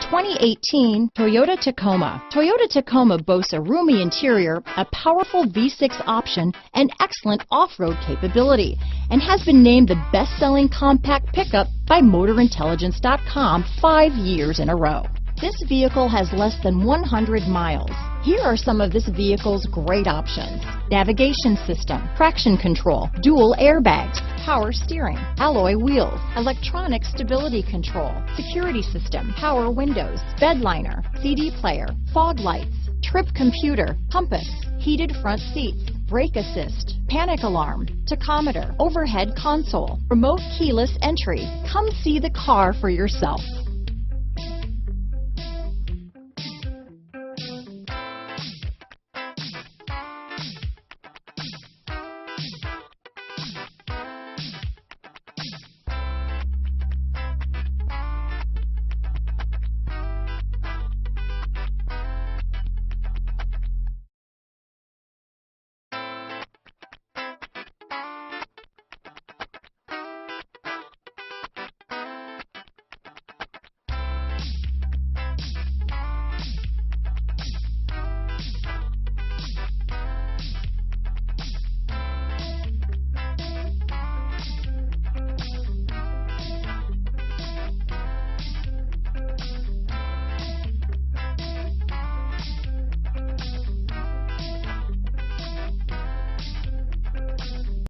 2018 Toyota Tacoma. Toyota Tacoma boasts a roomy interior, a powerful V6 option, and excellent off-road capability, and has been named the best-selling compact pickup by MotorIntelligence.com 5 years in a row. This vehicle has less than 100 miles. Here are some of this vehicle's great options: navigation system, traction control, dual airbags, power steering, alloy wheels, electronic stability control, security system, power windows, bed liner, CD player, fog lights, trip computer, compass, heated front seats, brake assist, panic alarm, tachometer, overhead console, remote keyless entry. Come see the car for yourself.